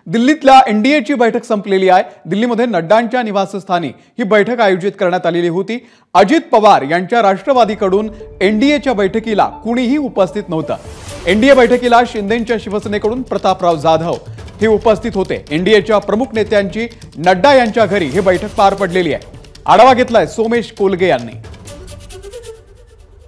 दिल्लीतल्या एनडीएची बैठक संपलेली आहे। दिल्लीमध्ये नड्डांच्या निवासस्थानी ही बैठक आयोजित करण्यात आलेली होती। अजित पवार यांच्या राष्ट्रवादीकडून एनडीएच्या बैठकीला कुणीही उपस्थित नव्हतं। एनडीए बैठकीला शिंदेंच्या शिवसेनेकडून प्रतापराव जाधव हे उपस्थित होते। एनडीएच्या प्रमुख नेत्यांची नड्डा यांच्या घरी ही बैठक पार पडलेली आहे। आढावा घेतलाय सोमेश कोलगे यांनी।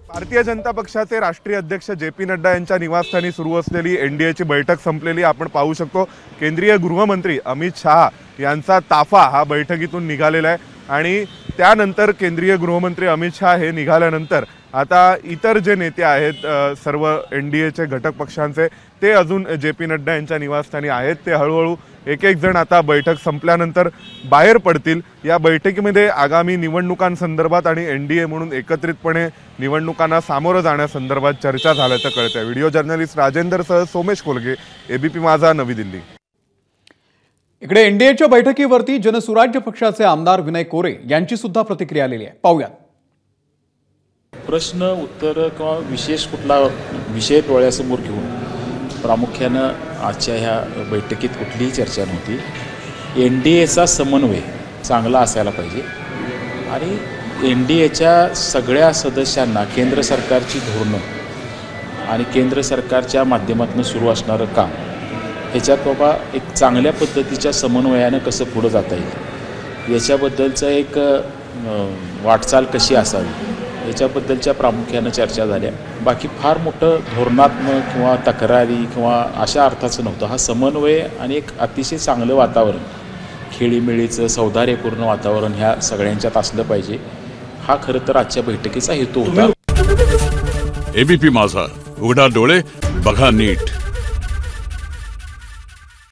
भारतीय जनता पक्षाचे राष्ट्रीय अध्यक्ष जे.पी. नड्डा यांच्या निवासस्थानी सुरू असलेली एनडीएची बैठक संपलेली आपण पाहू शकतो। केंद्रीय गृहमंत्री अमित शहा यांचा ताफा हा बैठकीतून निघालेला आहे आणि त्यानंतर केंद्रीय गृहमंत्री अमित शहा हे निघाल्यानंतर आता इतर जे नेते आहेत सर्व एनडीएचे घटक पक्षांचे ते अजून जे.पी. नड्डा यांच्या निवासस्थानी आहेत। ते हळूहळू एक एक जण आता बैठक संपल्यानंतर बाहेर पडतील। या बैठकीमध्ये आगामी निवडणुकांसंदर्भात आणि एनडीए म्हणून एकत्रितपणे निवडणुकांना सामोरं जाण्यासंदर्भात चर्चा झाल्याचं कळतंय। व्हिडिओ जर्नलिस्ट राजेंद्रसह सोमेश कोलगे, एबीपी माझा, नवी दिल्ली। इकडे एनडीएच्या बैठकीवरती जनसुराज्य पक्षाचे आमदार विनय कोरे यांची सुद्धा प्रतिक्रिया आलेली आहे, पाहूया। प्रश्न उत्तर किंवा विशेष कुठला विषय डोळ्यासमोर घेऊन प्रामुख्यानं आजच्या ह्या बैठकीत कुठलीही चर्चा नव्हती। एनडीएचा समन्वय चांगला असायला पाहिजे आणि एनडीएच्या सगळ्या सदस्यांना केंद्र सरकारची धोरणं आणि केंद्र सरकारच्या माध्यमातून सुरू असणारं काम ह्याच्यात बाबा एक चांगल्या पद्धतीच्या समन्वयानं कसं पुढं जाता येईल याच्याबद्दलचं एक वाटचाल कशी असावी याच्याबद्दलच्या प्रामुख्यानं चर्चा झाल्या। बाकी फार मोठं धोरणात्मक किंवा तक्रारी किंवा अशा अर्थाचं नव्हतं। हा समन्वय आणि एक अतिशय चांगलं वातावरण, खेळीमेळीचं सौहार्दपूर्ण वातावरण ह्या सगळ्यांच्यात असलं पाहिजे, हा खरं तर आजच्या बैठकीचा हेतू होता। एबीपी माझा, उघडा डोळे बघा नीट।